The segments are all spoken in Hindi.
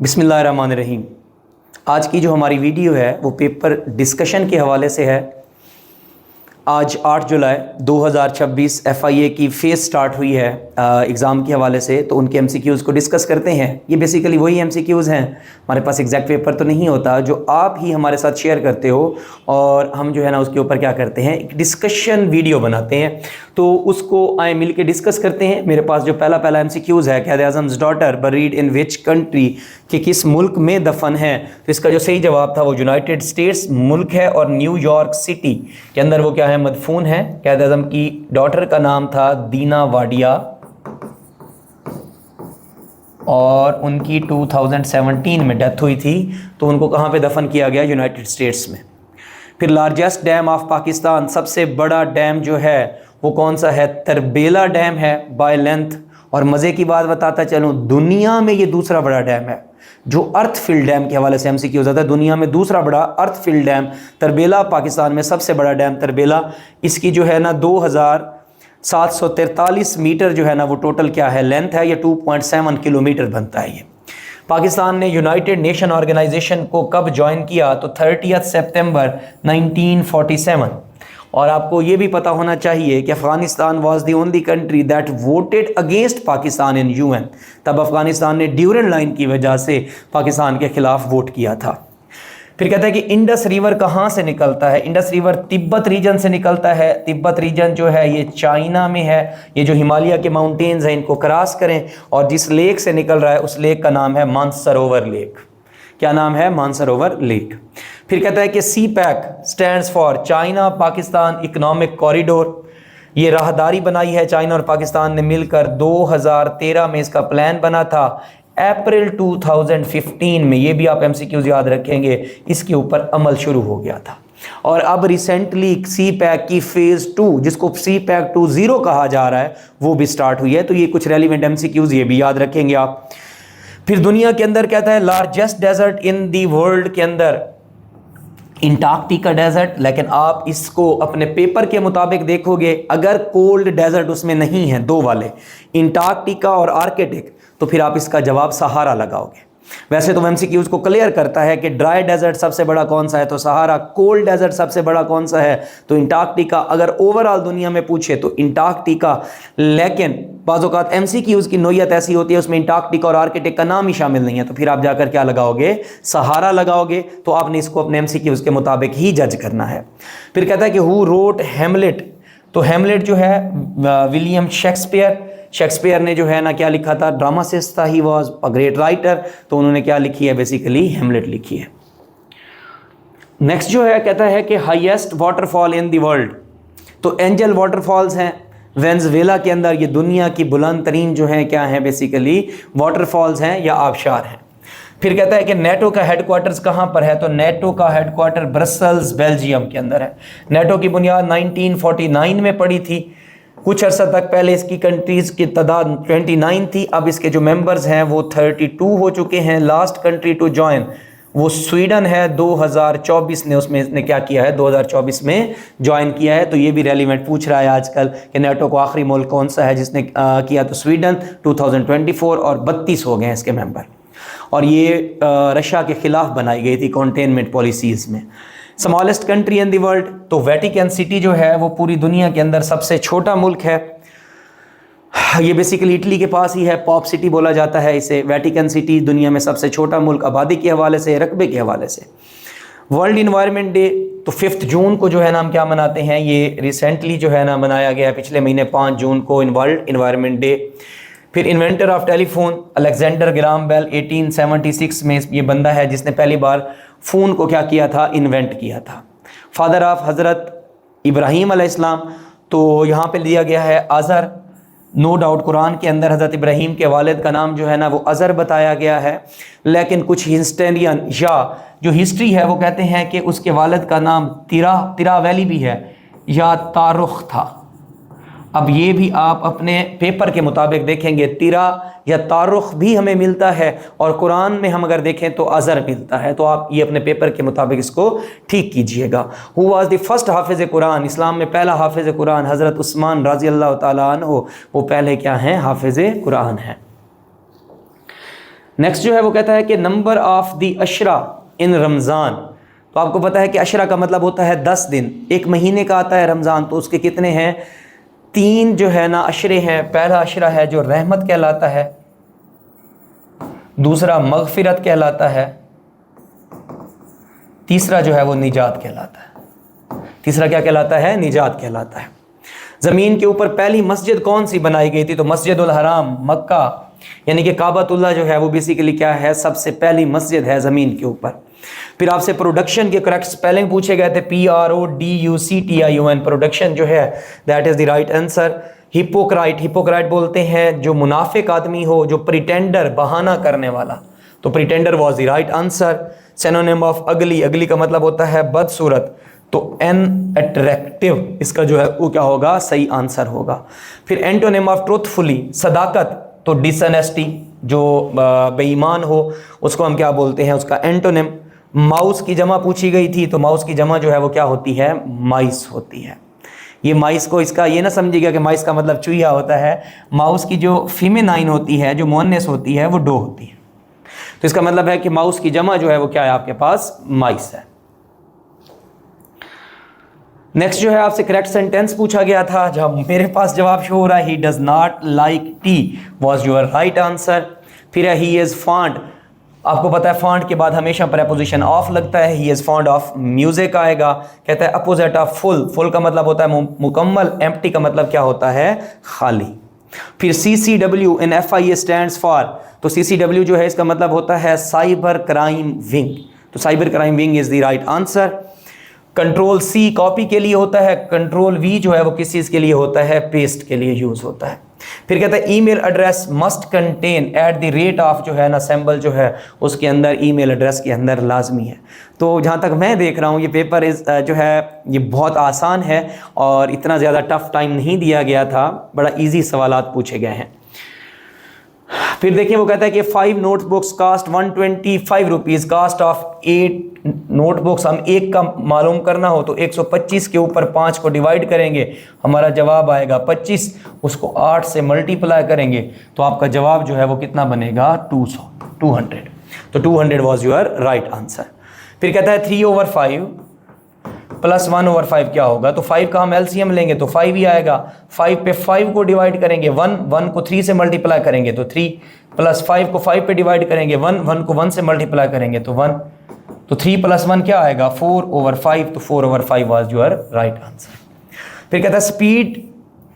बिस्मिल्लाहिर्रहमानिर्रहीम। आज की जो हमारी वीडियो है वो पेपर डिस्कशन के हवाले से है। आज 8 जुलाई 2026 FIA की फेज़ स्टार्ट हुई है एग्ज़ाम के हवाले से, तो उनके MCQs को डिस्कस करते हैं। ये बेसिकली वही MCQs हैं, हमारे पास एग्जैक्ट पेपर तो नहीं होता, जो आप ही हमारे साथ शेयर करते हो और हम जो है ना उसके ऊपर क्या करते हैं, एक डिस्कशन वीडियो बनाते हैं। तो उसको आए मिल के डिस्कस करते हैं। मेरे पास जो पहला MCQs है, Quaid Azam's daughter buried in which country, कि किस मुल्क में दफन है। तो इसका जो सही जवाब था वो यूनाइटेड स्टेट्स मुल्क है और न्यूयॉर्क सिटी के अंदर वो क्या है, मदफून है। क़ायद आज़म की डॉटर का नाम था दीना वाडिया और उनकी 2017 में डेथ हुई थी। तो उनको कहाँ पे दफन किया गया, यूनाइटेड स्टेट्स में। फिर लार्जेस्ट डैम ऑफ पाकिस्तान, सबसे बड़ा डैम जो है वो कौन सा है, तरबेला डैम है बाय लेंथ। और मज़े की बात बताता चलूँ, दुनिया में ये दूसरा बड़ा डैम है। जो अर्थफील्ड डैम के हवाले से MCQ हो जाता है, दुनिया में दूसरा बड़ा अर्थफील्ड डैम तरबेला, पाकिस्तान में सबसे बड़ा डैम तरबेला। इसकी जो है ना 2743 मीटर जो है ना वो टोटल क्या है, लेंथ है। ये 2.7 किलोमीटर बनता है। ये पाकिस्तान ने यूनाइटेड नेशन ऑर्गेनाइजेशन को कब ज्वाइन किया, तो 30 सितंबर 1947। और आपको ये भी पता होना चाहिए कि Afghanistan was the only country that voted against Pakistan in UN। तब अफ़गानिस्तान ने ड्यूरेंट लाइन की वजह से पाकिस्तान के ख़िलाफ़ वोट किया था। फिर कहता है कि इंडस रिवर कहाँ से निकलता है। इंडस रिवर तिब्बत रीजन से निकलता है। तिब्बत रीजन जो है ये चाइना में है। ये जो हिमालय के माउंटेन्स हैं इनको क्रॉस करें और जिस लेक से निकल रहा है उस लेक का नाम है मानसरोवर लेक। क्या नाम है, मानसरोवर लेक। फिर कहता है कि CPEC stands for China Pakistan economic corridor. ये राहदारी बनाई है चाइना और पाकिस्तान ने मिलकर। 2013 में इसका प्लान बना था। अप्रैल 2015 में, ये भी आप MCQs याद रखेंगे, इसके ऊपर अमल शुरू हो गया था। और अब रिसेंटली CPEC की फेज़ 2, जिसको CPEC 2.0 कहा जा रहा है, वो भी स्टार्ट हुई है। तो ये कुछ रेलिवेंट MCQs ये भी याद रखेंगे आप। फिर दुनिया के अंदर कहता है largest desert in the world के अंदर इंटार्कटिका डेजर्ट। लेकिन आप इसको अपने पेपर के मुताबिक देखोगे, अगर कोल्ड डेजर्ट उसमें नहीं है, दो वाले, इंटार्कटिका और आर्कटिक, तो फिर आप इसका जवाब सहारा लगाओगे। वैसे तो MCQs को क्लियर करता है कि ड्राई डेजर्ट सबसे बड़ा कौन सा है, तो सहारा। कोल्ड डेजर्ट सबसे बड़ा कौन सा है, तो इंटार्कटिका। अगर ओवरऑल दुनिया में पूछे तो इंटार्कटिका। लेकिन बाज़-औक़ात MCQs की नोयत ऐसी होती है उसमें इंटार्कटिका और आर्कटिक का नाम ही शामिल नहीं है, तो फिर आप जाकर क्या लगाओगे, सहारा लगाओगे। तो आपने इसको अपने MCQs के मुताबिक ही जज करना है। फिर कहता है कि हु रोट हैमलेट। तो हैमलेट जो है विलियम शेक्सपियर ने जो है ना क्या लिखा था, ड्रामासिस्ट था, he was a great writer. तो उन्होंने क्या लिखी है, बेसिकली हैमलेट लिखी है। नेक्स्ट जो है कहता है कि highest waterfall in the world. तो एंजल वाटरफॉल्स हैं वेनेज़ुएला के अंदर। ये दुनिया की बुलंद तरीन जो है क्या है, बेसिकली वाटरफॉल्स हैं या आबशार हैं। फिर कहता है कि नेटो का हेडक्वार्टर्स कहाँ पर है, तो नेटो का हेडक्वार्टर ब्रसेल्स बेल्जियम के अंदर है। नेटो की बुनियाद 1949 में पड़ी थी। कुछ अर्सा तक पहले इसकी कंट्रीज़ की तादाद 29 थी। अब इसके जो मेंबर्स हैं वो 32 हो चुके हैं। लास्ट कंट्री टू ज्वाइन वो स्वीडन है। 2024 ने उसमें इसने क्या किया है, 2024 में ज्वाइन किया है। तो ये भी रेलिवेंट पूछ रहा है आजकल कि नेटो को आखिरी मुल्क कौन सा है जिसने किया, तो स्वीडन 2024 और 32 हो गए हैं इसके मेंबर। और ये रशिया के ख़िलाफ़ बनाई गई थी कॉन्टेनमेंट पॉलिसीज़ में। Smallest country in the world, तो वेटिकन सिटी जो है वो पूरी दुनिया के अंदर सबसे छोटा मुल्क है। ये बेसिकली इटली के पास ही है, पॉप सिटी बोला जाता है इसे। वेटिकन सिटी दुनिया में सबसे छोटा मुल्क, आबादी के हवाले से, रकबे के हवाले से। वर्ल्ड इन्वायरमेंट डे, तो 5 जून को जो है ना हम क्या मनाते हैं, ये रिसेंटली जो है ना मनाया गया, पिछले महीने 5 जून को वर्ल्ड इन्वायरमेंट डे। फिर inventor of telephone Alexander Graham Bell, 1876 में ये बंदा है जिसने पहली बार फ़ोन को क्या किया था, इन्वेंट किया था। फादर ऑफ हज़रत इब्राहीम अलैहिस्सलाम, तो यहाँ पे लिया गया है अज़र। नो डाउट कुरान के अंदर हज़रत इब्राहीम के वालिद का नाम जो है ना वो अज़र बताया गया है। लेकिन कुछ हिस्टोरियन या जो हिस्ट्री है वो कहते हैं कि उसके वालिद का नाम तिरा वैली भी है या तारुख था। अब ये भी आप अपने पेपर के मुताबिक देखेंगे, तिरा या तारुख भी हमें मिलता है और कुरान में हम अगर देखें तो अज़र मिलता है। तो आप ये अपने पेपर के मुताबिक इसको ठीक कीजिएगा। हु वाज द फर्स्ट हाफिज़ कुरान, इस्लाम में पहला हाफिज़ कुरान हज़रत उस्मान रज़ी अल्लाह ताला अन्हु, वो पहले क्या हैं, हाफिज़ कुरान हैं। नेक्स्ट जो है वो कहता है कि नंबर ऑफ द अशरा इन रमज़ान। तो आपको पता है कि अशरा का मतलब होता है 10 दिन, एक महीने का आता है रमज़ान, तो उसके कितने हैं? 3 जो है ना अशरे हैं। पहला अशरा है जो रहमत कहलाता है, दूसरा मगफिरत कहलाता है, तीसरा जो है वो निजात कहलाता है। तीसरा क्या कहलाता है? निजात कहलाता है। ज़मीन के ऊपर पहली मस्जिद कौन सी बनाई गई थी? तो मस्जिदुल हराम, मक्का, यानी कि काबतुल्लाह जो है वो बेसिकली क्या है? सबसे पहली मस्जिद है ज़मीन के ऊपर। फिर आपसे प्रोडक्शन के करेक्ट स्पेलिंग पूछे गए थे, PRODUCTION, प्रोडक्शन जो है that is the right answer. Hypocrite, hypocrite बोलते हैं जो मुनाफिक आदमी हो, जो प्रिटेंडर, बहाना करने वाला, तो pretender was the right answer. Synonym of अगली, अगली का मतलब होता है बदसूरत, तो अनअट्रैक्टिव इसका जो है वो क्या होगा? सही आंसर होगा। फिर एंटोनिम ऑफ ट्रूथफुली, सदाकत, तो डिसऑनेस्टी, जो बेईमान हो उसको हम क्या बोलते हैं? उसका एंटोनिम। माउस की जमा पूछी गई थी, तो माउस की जमा जो है वो क्या होती है? माइस होती है। ये माइस को, इसका ये ना समझिएगा कि माइस का मतलब चूहिया होता है। माउस की जो फीमेनाइन होती है, जो मुअन्नस होती है, वो डो होती है। तो इसका मतलब है कि माउस की जमा जो है वो क्या है आपके पास? माइस है। नेक्स्ट जो है आपसे करेक्ट सेंटेंस पूछा गया था, जब मेरे पास जवाब शो हो रहा है, he does not like T was your right answer. फिर है ही इज़ फॉन्ड, आपको पता है फॉन्ड के बाद हमेशा प्रेपोजिशन ऑफ लगता है, he is fond of music आएगा। कहता है अपोजिट ऑफ फुल, फुल का मतलब होता है मुकम्मल, एम्प्टी का मतलब क्या होता है? खाली। फिर CCW in FIA stands for, तो CCW जो है इसका मतलब होता है साइबर क्राइम विंग, तो cyber crime wing is the right answer. Control C copy के लिए होता है, कंट्रोल V जो है वो किस चीज़ के लिए होता है? पेस्ट के लिए यूज़ होता है। फिर कहता है ईमेल एड्रेस मस्ट कंटेन @ जो है ना सिंबल जो है उसके अंदर ईमेल एड्रेस के अंदर लाजमी है। तो जहाँ तक मैं देख रहा हूँ ये पेपर जो है ये बहुत आसान है और इतना ज़्यादा टफ टाइम नहीं दिया गया था, बड़ा इजी सवालात पूछे गए हैं। फिर देखिए वो कहता है कि 5 notebooks cost 125 rupees, cost of 8 notebooks, हम एक का मालूम करना हो तो 125 के ऊपर 5 को डिवाइड करेंगे, हमारा जवाब आएगा 25, उसको 8 से मल्टीप्लाई करेंगे तो आपका जवाब जो है वो कितना बनेगा? 200। तो 200 वॉज योर राइट आंसर। फिर कहता है 3/5 प्लस 1/5 क्या होगा? तो 5 का हम LCM लेंगे तो 5 ही आएगा। 5 पे 5 को डिवाइड करेंगे 1 को 3 से मल्टीप्लाई करेंगे तो 3, प्लस 5 को 5 पे डिवाइड करेंगे 1 को 1 से मल्टीप्लाई करेंगे तो 1, तो 3 + 1 क्या आएगा? 4/5, तो 4/5 वाज योर राइट आंसर। फिर कहता है स्पीड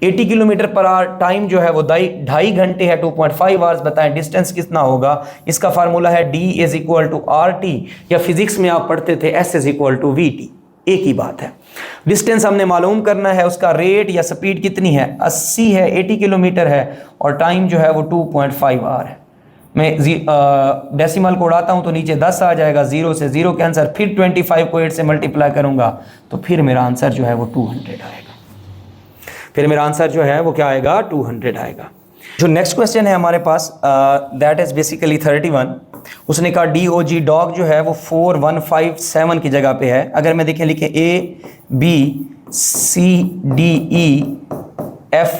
80 km/h, टाइम जो है वो 2.5 घंटे है, 2.5 आवर्स। बताएं डिस्टेंस कितना होगा? इसका फार्मूला है D = RT, या फिजिक्स में आप पढ़ते थे S = VT, एक ही बात है। डिस्टेंस हमने मालूम करना है, उसका रेट या स्पीड कितनी है? 80 है, 80 किलोमीटर है, और टाइम जो है वो 2.5 आवर है। मैं डेसिमल को उड़ाता हूँ तो नीचे 10 आ जाएगा, 0 से 0 के आंसर, फिर 25 को 8 से मल्टीप्लाई करूँगा तो फिर मेरा आंसर जो है वो 200 आएगा। फिर मेरा आंसर जो है वो क्या आएगा? 200 आएगा। जो नेक्स्ट क्वेश्चन है हमारे पास दैट इज़ बेसिकली 31। उसने कहा DOG डॉग जो है वो 4157 की जगह पे है। अगर मैं देखें लिखे ABCDEF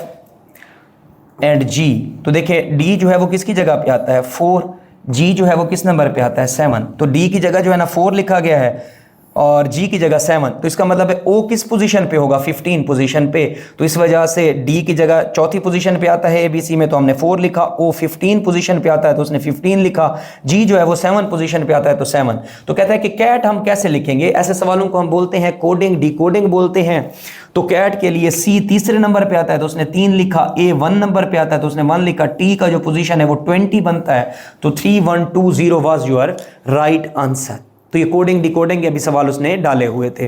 एंड G, तो देखिए D जो है वो किसकी जगह पे आता है? 4, G जो है वो किस नंबर पे आता है? 7, तो D की जगह जो है ना 4 लिखा गया है और G की जगह 7, तो इसका मतलब है O किस पोजीशन पे होगा? 15 पोजीशन पे, तो इस वजह से D की जगह चौथी पोजीशन पे आता है ABC में, तो हमने 4 लिखा। O 15 पोजीशन पे आता है तो उसने 15 लिखा। G जो है वो 7 पोजीशन पे आता है तो 7। तो कहता है कि कैट हम कैसे लिखेंगे? ऐसे सवालों को हम बोलते हैं कोडिंग, डिकोडिंग बोलते हैं। तो कैट के लिए C तीसरे नंबर पे आता है तो उसने 3 लिखा, A 1 नंबर पे आता है तो उसने 1 लिखा, T का जो पोजीशन है वो 20 बनता है, तो 3120 वाज योर राइट आंसर। तो ये कोडिंग डिकोडिंग के भी सवाल उसने डाले हुए थे।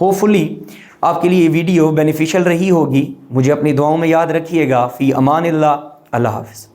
होपफुली आपके लिए ये वीडियो बेनिफिशियल रही होगी। मुझे अपनी दुआओं में याद रखिएगा। फ़ी अमानिल्लाह, अल्लाह हाफ़िज़।